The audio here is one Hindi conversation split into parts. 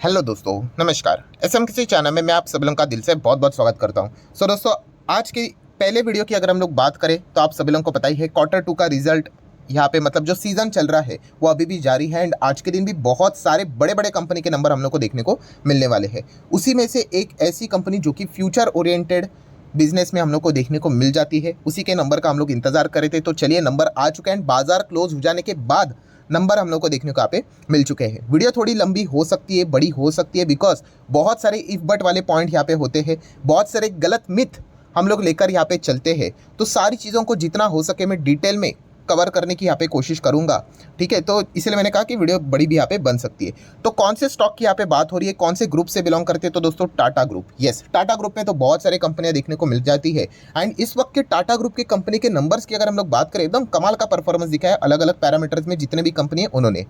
हेलो दोस्तों, नमस्कार। एसएम किसी चैनल में मैं आप सभी लोगों का दिल से बहुत बहुत स्वागत करता हूं। दोस्तों, आज की पहले वीडियो की अगर हम लोग बात करें तो आप सभी लोगों को पता ही है Q2 का रिजल्ट यहाँ पे मतलब जो सीजन चल रहा है वो अभी भी जारी है। एंड आज के दिन भी बहुत सारे बड़े बड़े कंपनी के नंबर हम लोग को देखने को मिलने वाले हैं। उसी में से एक ऐसी कंपनी जो कि फ्यूचर ओरिएंटेड बिजनेस में हम लोग को देखने को मिल जाती है, उसी के नंबर का हम लोग इंतजार कर रहे थे। तो चलिए, नंबर आ चुका है एंड बाजार क्लोज हो जाने के बाद नंबर हम लोग को देखने को यहाँ पे मिल चुके हैं। वीडियो थोड़ी लंबी हो सकती है, बड़ी हो सकती है, बिकॉज बहुत सारे इफ बट वाले पॉइंट यहाँ पे होते हैं, बहुत सारे गलत मिथ हम लोग लेकर यहाँ पे चलते हैं। तो सारी चीज़ों को जितना हो सके मैं डिटेल में कवर करने की यहाँ पे कोशिश करूंगा, ठीक है। तो इसलिए मैंने कहा कि वीडियो बड़ी भी यहाँ पे बन सकती है। तो कौन से स्टॉक की यहाँ पे बात हो रही है, कौन से ग्रुप से बिलोंग करते हैं, तो दोस्तों Tata group. Yes, Tata group में तो बहुत सारे कंपनियां देखने को मिल जाती है। एंड इस वक्त के टाटा ग्रुप के कंपनी के नंबर्स की अगर हम लोग बात करें, एकदम कमाल का परफॉर्मेंस दिखा है अलग अलग पैरामीटर्स में जितने भी कंपनी है उन्होंने।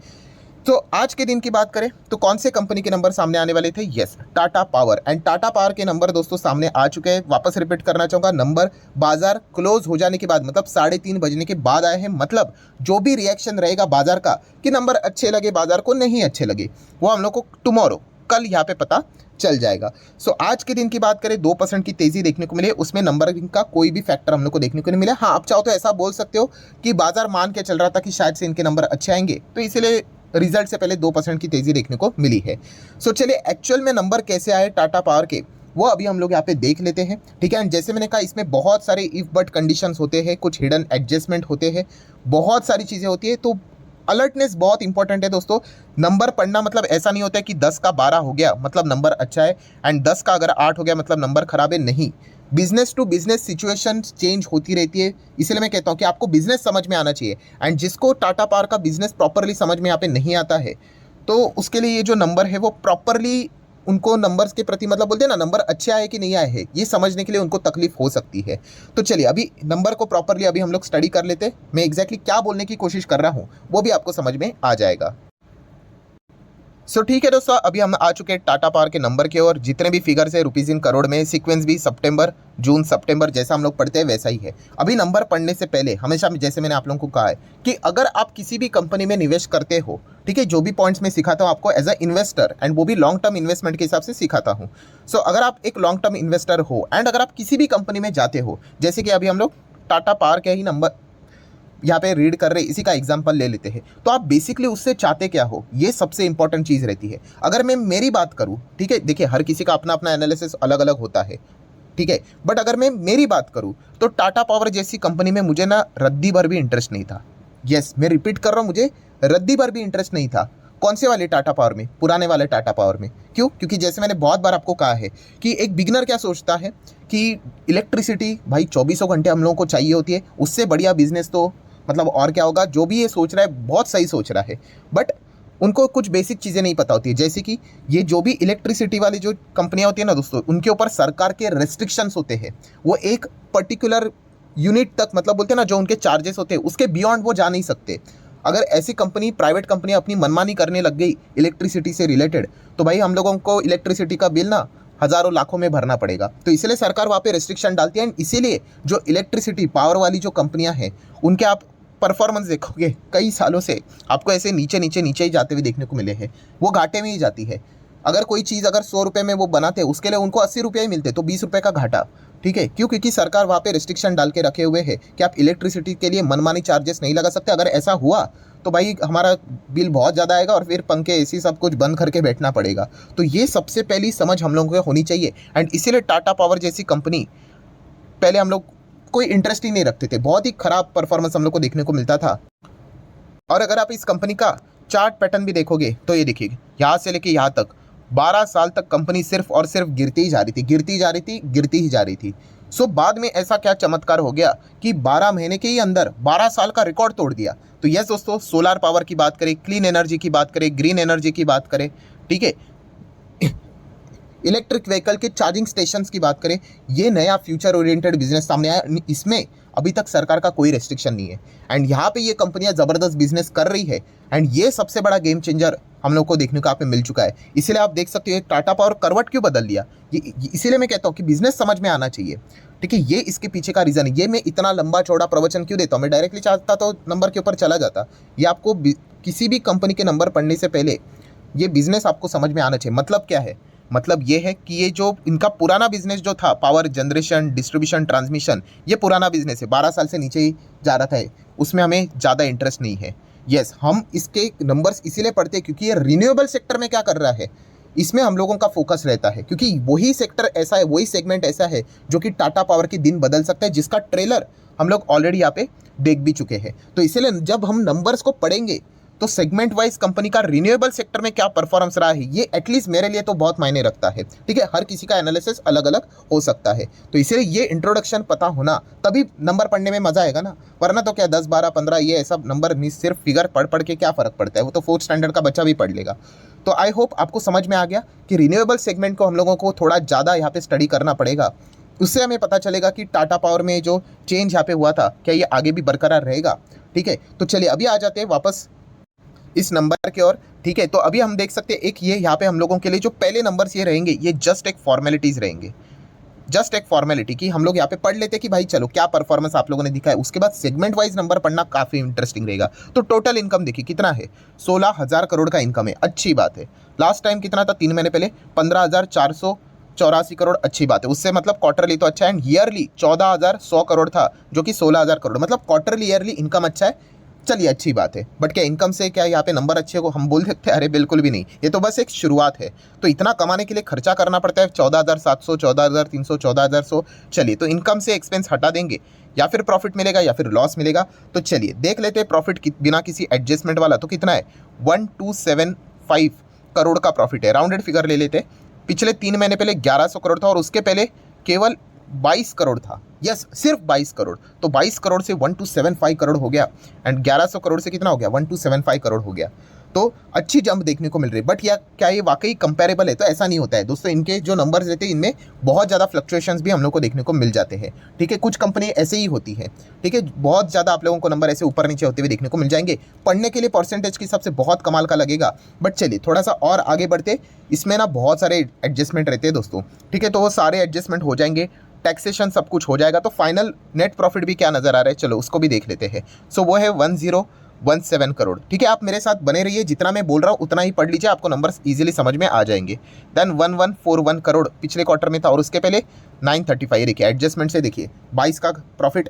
तो आज के दिन की बात करें तो कौन से कंपनी के नंबर सामने आने वाले थे? Yes, Tata power. And Tata power के नंबर दोस्तों सामने आ चुके हैं। वापस रिपीट करना चाहूँगा, नंबर बाजार क्लोज हो जाने के बाद मतलब 3:30 बजने के बाद आए हैं। मतलब जो भी रिएक्शन रहेगा बाजार का कि नंबर अच्छे लगे बाजार को नहीं अच्छे लगे, वो हम लोग को टुमारो कल यहाँ पे पता चल जाएगा। आज के दिन की बात करें 2% की तेजी देखने को मिली है, उसमें नंबरिंग का कोई भी फैक्टर हम लोग को देखने को नहीं मिला। हाँ, आप चाहो तो ऐसा बोल सकते हो कि बाजार मान के चल रहा था कि शायद से इनके नंबर अच्छे आएंगे, तो इसलिए रिजल्ट से पहले 2% की तेजी देखने को मिली है। चलिए, एक्चुअल में नंबर कैसे आए टाटा पावर के, वो अभी हम लोग यहाँ पे देख लेते हैं, ठीक है। जैसे मैंने कहा, इसमें बहुत सारे इफ बट कंडीशंस होते हैं, कुछ हिडन एडजस्टमेंट होते हैं, बहुत सारी चीज़ें होती है। तो अलर्टनेस बहुत इंपॉर्टेंट है दोस्तों। नंबर पढ़ना मतलब ऐसा नहीं होता है कि 10 का 12 हो गया मतलब नंबर अच्छा है, एंड 10 का अगर 8 हो गया मतलब नंबर खराब है। नहीं, business to business situation change होती रहती है। इसलिए मैं कहता हूँ कि आपको बिजनेस समझ में आना चाहिए। एंड जिसको टाटा पावर का बिजनेस प्रॉपरली समझ में यहाँ पे नहीं आता है, तो उसके लिए ये जो नंबर है वो प्रॉपरली उनको नंबर्स के प्रति मतलब बोलते हैं ना, नंबर अच्छे आए कि नहीं आए हैं, ये समझने के लिए उनको तकलीफ हो सकती है। तो चलिए, अभी नंबर को प्रॉपरली अभी हम लोग स्टडी कर लेते हैं। मैं एग्जैक्टली क्या बोलने की कोशिश कर रहा हूँ वो भी आपको समझ में आ जाएगा। ठीक है दोस्तों, अभी हम आ चुके हैं टाटा पावर के नंबर की ओर। जितने भी फिगर्स है रुपीज़ इन करोड़ में, सीक्वेंस भी सितंबर जून सितंबर जैसा हम लोग पढ़ते हैं वैसा ही है। अभी नंबर पढ़ने से पहले हमेशा जैसे मैंने आप लोगों को कहा है कि अगर आप किसी भी कंपनी में निवेश करते हो, ठीक है, जो भी पॉइंट्स में सिखाता हूँ आपको एज अ इन्वेस्टर, एंड वो भी लॉन्ग टर्म इन्वेस्टमेंट के हिसाब से सिखाता हूँ। अगर आप एक लॉन्ग टर्म इन्वेस्टर हो एंड अगर आप किसी भी कंपनी में जाते हो, जैसे कि अभी हम लोग टाटा पावर के ही नंबर यहाँ पे रीड कर रहे, इसी का एग्जांपल ले लेते हैं, तो आप बेसिकली उससे चाहते क्या हो, ये सबसे इंपॉर्टेंट चीज़ रहती है। अगर मैं मेरी बात करूँ, ठीक है, देखिए हर किसी का अपना अपना एनालिसिस अलग अलग होता है, ठीक है, बट अगर मैं मेरी बात करूँ तो टाटा पावर जैसी कंपनी में मुझे ना रद्दी भर भी इंटरेस्ट नहीं था। यस, मैं रिपीट कर रहा हूँ, मुझे रद्दी भर भी इंटरेस्ट नहीं था। कौन से वाले टाटा पावर में? पुराने वाले टाटा पावर में। क्यों? क्योंकि जैसे मैंने बहुत बार आपको कहा है कि एक बिगनर क्या सोचता है कि इलेक्ट्रिसिटी भाई 24 घंटे हम लोगों को चाहिए होती है, उससे बढ़िया बिजनेस तो मतलब और क्या होगा। जो भी ये सोच रहा है बहुत सही सोच रहा है, बट उनको कुछ बेसिक चीज़ें नहीं पता होती है। जैसे कि ये जो भी इलेक्ट्रिसिटी वाली जो कंपनियां होती है ना दोस्तों, उनके ऊपर सरकार के रेस्ट्रिक्शंस होते हैं। वो एक पर्टिकुलर यूनिट तक मतलब बोलते हैं ना, जो उनके चार्जेस होते हैं उसके बियॉन्ड वो जा नहीं सकते। अगर ऐसी कंपनी, प्राइवेट कंपनी अपनी मनमानी करने लग गई इलेक्ट्रिसिटी से रिलेटेड, तो भाई हम लोगों को इलेक्ट्रिसिटी का बिल ना हज़ारों लाखों में भरना पड़ेगा। तो इसलिए सरकार वहाँ पे रेस्ट्रिक्शन डालती है। इसीलिए जो इलेक्ट्रिसिटी पावर वाली जो कंपनियां हैं, उनके आप परफॉर्मेंस देखोगे कई सालों से आपको ऐसे नीचे नीचे नीचे ही जाते हुए देखने को मिले हैं। वो घाटे में ही जाती है। अगर कोई चीज़ अगर 100 रुपये में वो बनाते हैं, उसके लिए उनको 80 रुपये ही मिलते, तो 20 रुपये का घाटा, ठीक है। क्यों? क्योंकि सरकार वहाँ पे रिस्ट्रिक्शन डाल के रखे हुए है कि आप इलेक्ट्रिसिटी के लिए मनमानी चार्जेस नहीं लगा सकते। अगर ऐसा हुआ तो भाई हमारा बिल बहुत ज़्यादा आएगा और फिर पंखे एसी सब कुछ बंद करके बैठना पड़ेगा। तो ये सबसे पहली समझ हम लोगों को होनी चाहिए। एंड इसीलिए टाटा पावर जैसी कंपनी पहले हम लोग कोई इंटरेस्ट ही नहीं रखते थे, बहुत ही खराब परफॉर्मेंस हम लोग को देखने को मिलता था। और अगर आप इस कंपनी का चार्ट पैटर्न भी देखोगे तो ये देखिए, यहाँ से लेके यहाँ तक 12 साल तक कंपनी सिर्फ और सिर्फ गिरती ही जा रही थी, गिरती जा रही थी, गिरती ही जा रही थी। बाद में ऐसा क्या चमत्कार हो गया कि 12 महीने के ही अंदर 12 साल का रिकॉर्ड तोड़ दिया। तो यस दोस्तों, सोलर पावर की बात करें, क्लीन एनर्जी की बात करें, ग्रीन एनर्जी की बात करें, ठीक है, इलेक्ट्रिक व्हीकल के चार्जिंग स्टेशंस की बात करें, ये नया फ्यूचर ओरिएंटेड बिजनेस सामने आया। इसमें अभी तक सरकार का कोई रेस्ट्रिक्शन नहीं है, एंड यहाँ पे ये कंपनियां ज़बरदस्त बिजनेस कर रही है। एंड ये सबसे बड़ा गेम चेंजर हम लोग को देखने को यहाँ पे मिल चुका है। इसलिए आप देख सकते हो टाटा पावर करवट क्यों बदल लिया। इसीलिए मैं कहता हूँ कि बिजनेस समझ में आना चाहिए, ठीक है। ये इसके पीछे का रीज़न है। ये मैं इतना लंबा चौड़ा प्रवचन क्यों देता हूँ, मैं डायरेक्टली चाहता तो नंबर के ऊपर चला जाता। ये आपको किसी भी कंपनी के नंबर पढ़ने से पहले ये बिजनेस आपको समझ में आना चाहिए। मतलब क्या है, मतलब ये है कि ये जो इनका पुराना बिजनेस जो था, पावर जनरेशन, डिस्ट्रीब्यूशन, ट्रांसमिशन, ये पुराना बिजनेस है, 12 साल से नीचे ही जा रहा था, उसमें हमें ज़्यादा इंटरेस्ट नहीं है। यस, हम इसके नंबर्स इसीलिए पढ़ते हैं क्योंकि ये रिन्यूएबल सेक्टर में क्या कर रहा है, इसमें हम लोगों का फोकस रहता है, क्योंकि वही सेक्टर ऐसा है, वही सेगमेंट ऐसा है जो कि टाटा पावर के दिन बदल सकता है, जिसका ट्रेलर हम लोग ऑलरेडी यहाँ पे देख भी चुके हैं। तो इसीलिए जब हम नंबर्स को पढ़ेंगे तो सेगमेंट वाइज कंपनी का रिन्यूएबल सेक्टर में क्या परफॉर्मेंस रहा है, ये एटलीस्ट मेरे लिए तो बहुत मायने रखता है। ठीक है, हर किसी का एनालिसिस अलग अलग हो सकता है, तो इसीलिए ये इंट्रोडक्शन पता होना, तभी नंबर पढ़ने में मजा आएगा ना। वरना तो क्या 10 12 15 ये ऐसा नंबर सिर्फ फिगर पढ़ पढ़ के क्या फर्क पड़ता है, वो तो 4th स्टैंडर्ड का बच्चा भी पढ़ लेगा। तो आई होप आपको समझ में आ गया कि रिन्यूएबल सेगमेंट को हम लोगों को थोड़ा ज़्यादा यहाँ पे स्टडी करना पड़ेगा। उससे हमें पता चलेगा कि टाटा पावर में जो चेंज यहाँ पे हुआ था, क्या ये आगे भी बरकरार रहेगा। ठीक है, तो चलिए अभी आ जाते हैं वापस इस नंबर की ओर। ठीक है, तो अभी हम देख सकते हैं एक ये यहाँ पे हम लोगों के लिए जो पहले नंबर्स ये रहेंगे, ये जस्ट एक फॉर्मेलिटीज़ रहेंगे, जस्ट एक फॉर्मेलिटी की हम लोग यहाँ पे पढ़ लेते कि भाई चलो क्या परफॉर्मेंस आप लोगों ने दिखा है। उसके बाद सेगमेंट वाइज नंबर पढ़ना काफ़ी इंटरेस्टिंग रहेगा। तो टोटल इनकम देखिए कितना है, 16,000 करोड़ का इनकम है, अच्छी बात है। लास्ट टाइम कितना था 3 महीने पहले, 15,484 करोड़, अच्छी बात है। उससे मतलब क्वार्टरली तो अच्छा है, एंड ईयरली 14,100 करोड़ था जो कि 16,000 करोड़, मतलब क्वार्टरली ईयरली इनकम अच्छा है। चलिए अच्छी बात है, बट क्या इनकम से क्या यहाँ पे नंबर अच्छे को हम बोल सकते हैं? अरे बिल्कुल भी नहीं, ये तो बस एक शुरुआत है। तो इतना कमाने के लिए खर्चा करना पड़ता है, 14,700, 14,300, 14,100। चलिए, तो इनकम से एक्सपेंस हटा देंगे, या फिर प्रॉफिट मिलेगा या फिर लॉस मिलेगा। तो चलिए देख लेते हैं प्रॉफिट बिना किसी एडजस्टमेंट वाला तो कितना है, 1275 करोड़ का प्रॉफिट है। राउंडेड फिगर ले लेते हैं। पिछले 3 महीने पहले 1100 करोड़ था, और उसके पहले केवल 22 करोड़ था। यस, सिर्फ 22 करोड़। तो 22 करोड़ से 1275 करोड़ हो गया, एंड 1100 करोड़ से कितना हो गया, 1275 करोड़ हो गया। तो अच्छी जंप देखने को मिल रही है। बट क्या ये वाकई कंपेरेबल है? तो ऐसा नहीं होता है दोस्तों। इनके जो नंबर्स रहते हैं इनमें बहुत ज़्यादा फ्लक्चुएशंस भी हम लोग को देखने को मिल जाते हैं। ठीक है, कुछ कंपनी ऐसे ही होती है। ठीक है, बहुत ज़्यादा आप लोगों को नंबर ऐसे ऊपर नीचे होते हुए देखने को मिल जाएंगे। पढ़ने के लिए परसेंटेज के हिसाब से बहुत कमाल का लगेगा। बट चलिए थोड़ा सा और आगे बढ़ते, इसमें ना बहुत सारे एडजस्टमेंट रहते हैं दोस्तों। ठीक है, तो वो सारे एडजस्टमेंट हो जाएंगे, टैक्सेशन सब कुछ हो जाएगा। तो फाइनल नेट प्रॉफिट भी क्या नज़र आ रहा है, चलो उसको भी देख लेते हैं। सो वो है 1017 करोड़। ठीक है, आप मेरे साथ बने रहिए, जितना मैं बोल रहा हूँ उतना ही पढ़ लीजिए, आपको नंबर्स इजीली समझ में आ जाएंगे। देन 1141 करोड़ पिछले क्वार्टर में था, और उसके पहले 935। देखिए एडजस्टमेंट से देखिए 22 का प्रॉफिट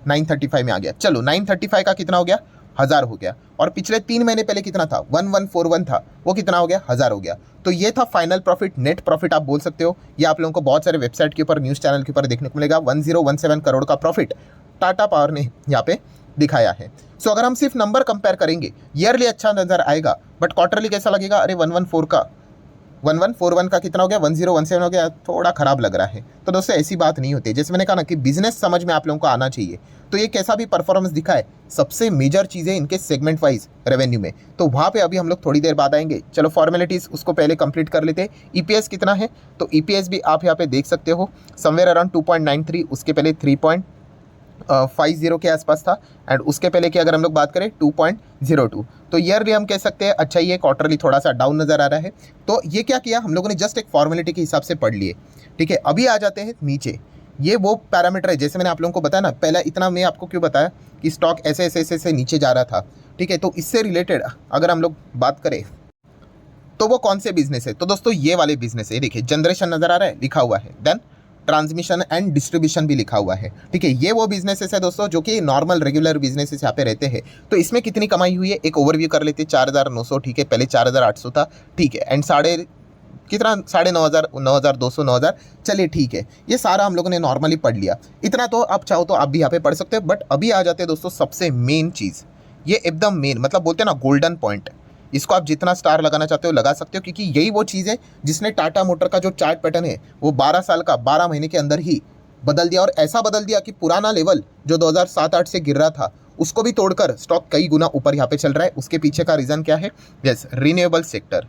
935 में आ गया। चलो 935 का कितना हो गया, 1000 हो गया। और पिछले 3 महीने पहले कितना था, 1141 था, वो कितना हो गया, 1000 हो गया। तो ये था फाइनल प्रॉफिट, नेट प्रॉफिट आप बोल सकते हो। ये आप लोगों को बहुत सारे वेबसाइट के ऊपर, न्यूज़ चैनल के ऊपर देखने को मिलेगा। 1017 करोड़ का प्रॉफिट टाटा पावर ने यहाँ पे दिखाया है। सो अगर हम सिर्फ नंबर कंपेयर करेंगे, ईयरली अच्छा नजर आएगा, बट क्वार्टरली कैसा लगेगा? अरे 1141 का कितना हो गया, 1017 हो गया, थोड़ा खराब लग रहा है। तो दोस्तों ऐसी बात नहीं होती, जैसे मैंने कहा ना कि बिजनेस समझ में आप लोगों को आना चाहिए। तो ये कैसा भी परफॉर्मेंस दिखा है, सबसे मेजर चीज़ें इनके सेगमेंट वाइज रेवेन्यू में, तो वहाँ पे अभी हम लोग थोड़ी देर बाद आएंगे। चलो फॉर्मेलिटीज़ उसको पहले कंप्लीट कर लेते हैं। ईपीएस कितना है, तो ईपीएस भी आप यहाँ पे देख सकते हो, समवेयर अराउंड 2.93, उसके पहले 3.50 के आसपास था, एंड उसके पहले की अगर हम लोग बात करें 2.02। तो ईयरली हम कह सकते हैं अच्छा ही है, क्वार्टरली थोड़ा सा डाउन नज़र आ रहा है। तो ये क्या किया हम लोगों ने, जस्ट एक फॉर्मेलिटी के हिसाब से पढ़ लिए। ठीक है, अभी आ जाते हैं नीचे। ये वो पैरामीटर है, जैसे मैंने आप लोगों को बताया ना, पहला इतना मैं आपको क्यों बताया कि स्टॉक ऐसे ऐसे ऐसे नीचे जा रहा था। ठीक है, तो इससे रिलेटेड अगर हम लोग बात करें तो वो कौन से बिजनेस है, तो दोस्तों ये वाले बिजनेस है। देखिए जनरेशन नज़र आ रहा है, लिखा हुआ है, देन ट्रांसमिशन एंड डिस्ट्रीब्यूशन भी लिखा हुआ है। ठीक है, ये वो बिजनेसेस है दोस्तों जो कि नॉर्मल रेगुलर बिजनेसेस यहाँ पे रहते हैं। तो इसमें कितनी कमाई हुई है एक ओवरव्यू कर लेते हैं। 4,900, ठीक है, पहले 4,800 था। ठीक है, एंड कितना, 9,500, 9,200, 9,000। चलिए ठीक है, ये सारा हम लोगों ने नॉर्मली पढ़ लिया। इतना तो आप चाहो तो आप भी यहाँ पे पढ़ सकते हो। बट अभी आ जाते हैं दोस्तों सबसे मेन चीज़, ये एकदम मेन, मतलब बोलते हैं ना गोल्डन पॉइंट। इसको आप जितना स्टार लगाना चाहते हो लगा सकते हो, क्योंकि यही वो चीज़ है जिसने टाटा मोटर का जो चार्ट पैटर्न है वो 12 साल का 12 महीने के अंदर ही बदल दिया। और ऐसा बदल दिया कि पुराना लेवल जो 2007-8 से गिर रहा था उसको भी तोड़कर स्टॉक कई गुना ऊपर यहाँ पे चल रहा है। उसके पीछे का रीज़न क्या है? Yes, renewable sector,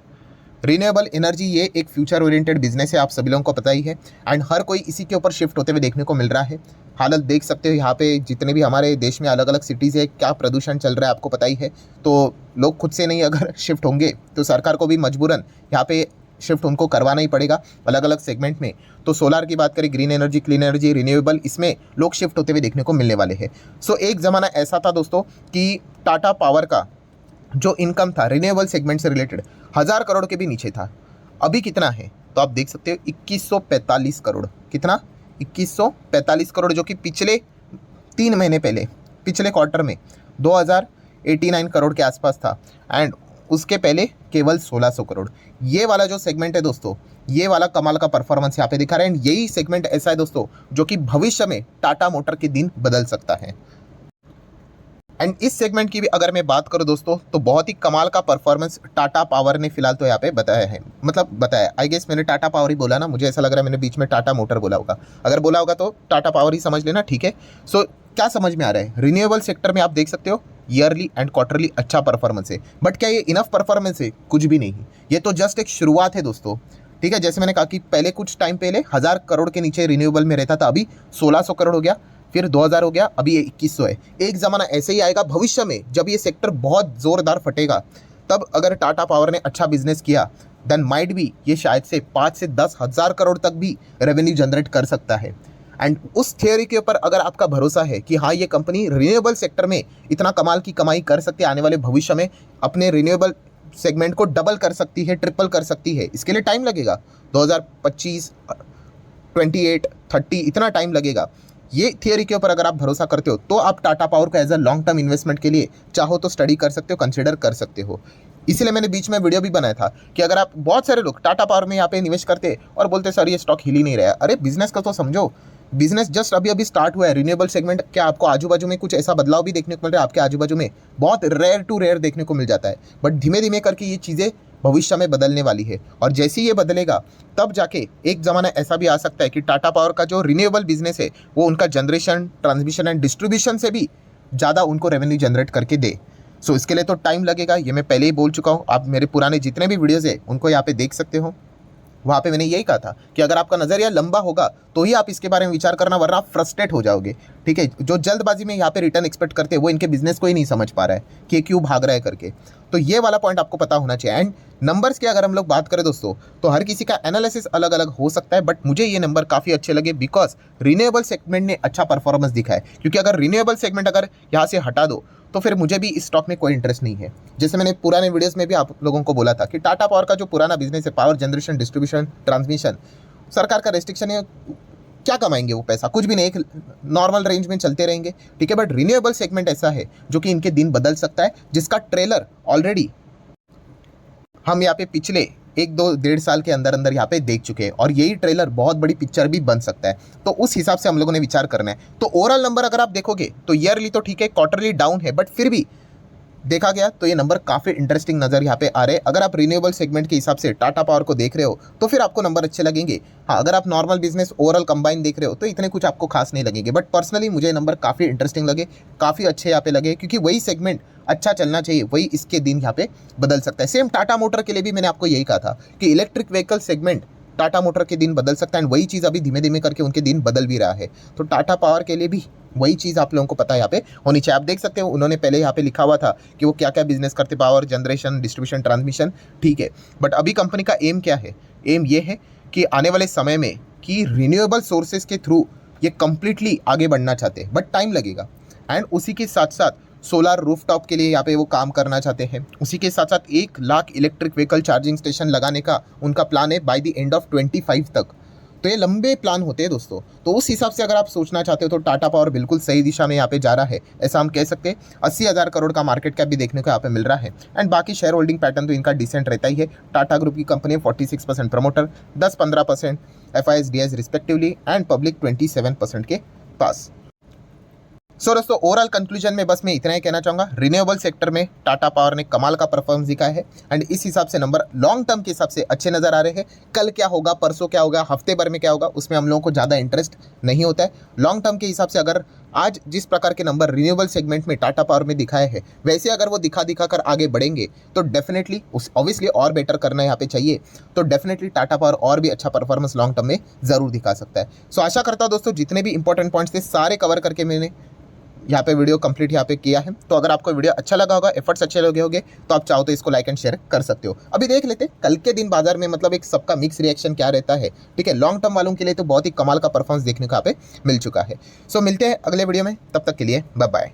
renewable energy. ये एक फ्यूचर ओरिएंटेड बिजनेस है, आप सभी लोगों को पता ही है, एंड हर कोई इसी के ऊपर शिफ्ट होते हुए देखने को मिल रहा है। हालत देख सकते हो यहाँ पे, जितने भी हमारे देश में अलग अलग सिटीज़ है, क्या प्रदूषण चल रहा है आपको पता ही है। तो लोग खुद से नहीं अगर शिफ्ट होंगे तो सरकार को भी मजबूरन यहाँ पे शिफ्ट उनको करवाना ही पड़ेगा अलग अलग सेगमेंट में। तो सोलार की बात करें, green energy, clean energy, renewable, इसमें लोग शिफ्ट होते हुए देखने को मिलने वाले हैं। सो एक ज़माना ऐसा था दोस्तों कि टाटा पावर का जो इनकम था रिन्यूएबल सेगमेंट से रिलेटेड 1000 करोड़ के भी नीचे था। अभी कितना है तो आप देख सकते हो 2145 करोड़। कितना? 2145 करोड़, जो कि पिछले 3 महीने पहले पिछले क्वार्टर में 2089 करोड़ के आसपास था, एंड उसके पहले केवल 1600 करोड़। ये वाला जो सेगमेंट है दोस्तों, ये वाला कमाल का परफॉर्मेंस यहाँ पे दिखा रहा है। एंड यही सेगमेंट ऐसा है दोस्तों जो कि भविष्य में टाटा मोटर के दिन बदल सकता है। एंड इस सेगमेंट की भी अगर मैं बात करूं दोस्तों, तो बहुत ही कमाल का परफॉर्मेंस टाटा पावर ने फिलहाल तो यहाँ पे बताया है। मतलब बताया, आई गेस मैंने टाटा पावर ही बोला ना, मुझे ऐसा लग रहा है मैंने बीच में टाटा मोटर बोला होगा। अगर बोला होगा तो टाटा पावर ही समझ लेना, ठीक है। सो क्या समझ में आ रहा है, रिन्यूएबल सेक्टर में आप देख सकते हो ईयरली एंड क्वार्टरली अच्छा परफॉर्मेंस है। बट क्या ये इनफ परफॉर्मेंस है? कुछ भी नहीं। ये तो जस्ट एक शुरुआत है दोस्तों, ठीक है। जैसे मैंने कहा कि पहले कुछ टाइम पहले 1000 करोड़ के नीचे रिन्यूएबल में रहता था, अभी 1600 करोड़ हो गया, फिर 2000 हो गया, अभी ये 2100 है। एक ज़माना ऐसे ही आएगा भविष्य में, जब ये सेक्टर बहुत ज़ोरदार फटेगा, तब अगर टाटा पावर ने अच्छा बिजनेस किया, देन माइट भी ये शायद से 5 से 10 हज़ार करोड़ तक भी रेवेन्यू जनरेट कर सकता है। एंड उस थियोरी के ऊपर अगर आपका भरोसा है कि हाँ ये कंपनी रिन्यूएबल सेक्टर में इतना कमाल की कमाई कर सकती है, आने वाले भविष्य में अपने रिन्यूएबल सेगमेंट को डबल कर सकती है, ट्रिपल कर सकती है, इसके लिए टाइम लगेगा, 2025, 28, 30 इतना टाइम लगेगा। ये थियरी के ऊपर अगर आप भरोसा करते हो तो आप टाटा पावर को as a long term investment के लिए चाहो तो स्टडी कर सकते हो, कंसिडर कर सकते हो। इसीलिए मैंने बीच में वीडियो भी बनाया था कि अगर आप, बहुत सारे लोग टाटा पावर में यहाँ पे निवेश करते और बोलते सर ये स्टॉक हिल ही नहीं रहा है। अरे बिजनेस का तो समझो, बिजनेस जस्ट अभी अभी स्टार्ट हुआ है। रिन्यूएबल सेगमेंट क्या आपको आजू बाजू में कुछ ऐसा बदलाव भी देखने को मिल रहा है? आपके आजू बाजू में बहुत रेयर टू रेयर देखने को मिल जाता है, बट धीमे धीमे करके ये चीज़ें भविष्य में बदलने वाली है। और जैसे ही ये बदलेगा तब जाके एक ज़माना ऐसा भी आ सकता है कि टाटा पावर का जो रिन्यूएबल बिजनेस है वो उनका जनरेशन, ट्रांसमिशन एंड डिस्ट्रीब्यूशन से भी ज़्यादा उनको रेवेन्यू जनरेट करके दे। सो इसके लिए तो टाइम लगेगा, ये मैं पहले ही बोल चुका हूँ। आप मेरे पुराने जितने भी वीडियोज़ है उनको यहाँ पे देख सकते हो। वहाँ पे मैंने यही कहा था कि अगर आपका नज़रिया लंबा होगा तो ही आप इसके बारे में विचार करना, वरना आप फ्रस्ट्रेट हो जाओगे, ठीक है। जो जल्दबाजी में यहाँ पे रिटर्न एक्सपेक्ट करते हैं वो इनके बिजनेस को ही नहीं समझ पा रहा है कि क्यों भाग रहा है करके। तो ये वाला पॉइंट आपको पता होना चाहिए। एंड नंबर्स की अगर हम लोग बात करें दोस्तों, तो हर किसी का एनालिसिस अलग अलग हो सकता है, बट मुझे ये नंबर काफ़ी अच्छे लगे बिकॉज रिन्यूएबल सेगमेंट ने अच्छा परफॉर्मेंस दिखा है। क्योंकि अगर रिन्यूएबल सेगमेंट अगर यहाँ से हटा दो तो फिर मुझे भी इस स्टॉक में कोई इंटरेस्ट नहीं है। जैसे मैंने पुराने वीडियोस में भी आप लोगों को बोला था कि टाटा पावर का जो पुराना बिजनेस है, पावर जनरेशन, डिस्ट्रीब्यूशन, ट्रांसमिशन, सरकार का रेस्ट्रिक्शन है, क्या कमाएंगे वो पैसा? कुछ भी नहीं, एक नॉर्मल रेंज में चलते रहेंगे, ठीक है। बट रिन्यूएबल सेगमेंट ऐसा है जो कि इनके दिन बदल सकता है, जिसका ट्रेलर ऑलरेडी हम यहाँ पे पिछले 1-2-1.5 साल के अंदर अंदर यहाँ पे देख चुके हैं, और यही ट्रेलर बहुत बड़ी पिक्चर भी बन सकता है। तो उस हिसाब से हम लोगों ने विचार करना है। तो ओवरऑल नंबर अगर आप देखोगे तो ईयरली तो ठीक है, क्वार्टरली डाउन है, बट फिर भी देखा गया तो ये नंबर काफ़ी इंटरेस्टिंग नज़र यहाँ पे आ रहे हैं। अगर आप रिन्यूएबल सेगमेंट के हिसाब से टाटा पावर को देख रहे हो तो फिर आपको नंबर अच्छे लगेंगे। हाँ, अगर आप नॉर्मल बिजनेस ओवरऑल कंबाइन देख रहे हो तो इतने कुछ आपको खास नहीं लगेंगे, बट पर्सनली मुझे नंबर काफ़ी इंटरेस्टिंग लगे, काफ़ी अच्छे यहाँ पे लगे, क्योंकि वही सेगमेंट अच्छा चलना चाहिए, वही इसके दिन यहाँ पे बदल सकता है। सेम टाटा मोटर के लिए भी मैंने आपको यही कहा था कि electric vehicle segment Tata motor के दिन बदल सकता है, एंड वही चीज़ अभी धीमे धीमे करके उनके दिन बदल भी रहा है। तो टाटा पावर के लिए भी वही चीज़ आप लोगों को पता है यहाँ पे होनी चाहिए। आप देख सकते हो उन्होंने पहले यहाँ पे लिखा हुआ था कि वो क्या क्या बिजनेस करते, पावर जनरेशन, डिस्ट्रीब्यूशन, ट्रांसमिशन, ठीक है। बट अभी कंपनी का एम क्या है? एम ये है कि आने वाले समय में कि रिन्यूएबल सोर्सेज के थ्रू ये कंप्लीटली आगे बढ़ना चाहते हैं, बट टाइम लगेगा। एंड उसी के साथ साथ सोलर रूफटॉप के लिए यहाँ पे वो काम करना चाहते हैं। उसी के साथ साथ 1 lakh electric vehicle charging station लगाने का उनका प्लान है बाय द एंड ऑफ 25 तक। तो ये लंबे प्लान होते हैं दोस्तों। तो उस हिसाब से अगर आप सोचना चाहते हो तो टाटा पावर बिल्कुल सही दिशा में यहाँ पे जा रहा है, ऐसा हम कह सकते हैं। 80,000 करोड़ का मार्केट कैप भी देखने को यहाँ पे मिल रहा है। एंड बाकी शेयर होल्डिंग पैटर्न तो इनका डिसेंट रहता ही है। टाटा ग्रुप की company 46% promoter, 10-15% FIS DIS respectively, and public 27% के पास। सो दोस्तों, ओवरऑल कंक्लूजन में बस मैं इतना ही कहना चाहूँगा, रिन्यूएबल सेक्टर में टाटा पावर ने कमाल का परफॉर्मेंस दिखाया है, एंड इस हिसाब से नंबर लॉन्ग टर्म के हिसाब से अच्छे नज़र आ रहे हैं। कल क्या होगा, परसों क्या होगा, हफ्ते भर में क्या होगा, उसमें हम लोगों को ज़्यादा इंटरेस्ट नहीं होता है। लॉन्ग टर्म के हिसाब से अगर आज जिस प्रकार के नंबर रिन्यूएबल सेगमेंट में टाटा पावर में दिखाए हैं, वैसे अगर वो दिखा कर आगे बढ़ेंगे तो डेफिनेटली उस ऑब्वियसली और बेटर करना यहाँ पे चाहिए। तो डेफिनेटली टाटा पावर और भी अच्छा परफॉर्मेंस लॉन्ग टर्म में ज़रूर दिखा सकता है। सो आशा करता हूँ दोस्तों, जितने भी इंपॉर्टेंट पॉइंट्स थे सारे कवर करके मैंने यहाँ पे वीडियो कंप्लीट यहाँ पे किया है। तो अगर आपको वीडियो अच्छा लगा होगा, एफर्ट्स अच्छे लगे होंगे, तो आप चाहो तो इसको लाइक एंड शेयर कर सकते हो। अभी देख लेते कल के दिन बाजार में मतलब एक सबका मिक्स रिएक्शन क्या रहता है, ठीक है। लॉन्ग टर्म वालों के लिए तो बहुत ही कमाल का परफॉर्मेंस देखने को यहाँ पे मिल चुका है। सो मिलते हैं अगले वीडियो में, तब तक के लिए बाय बाय।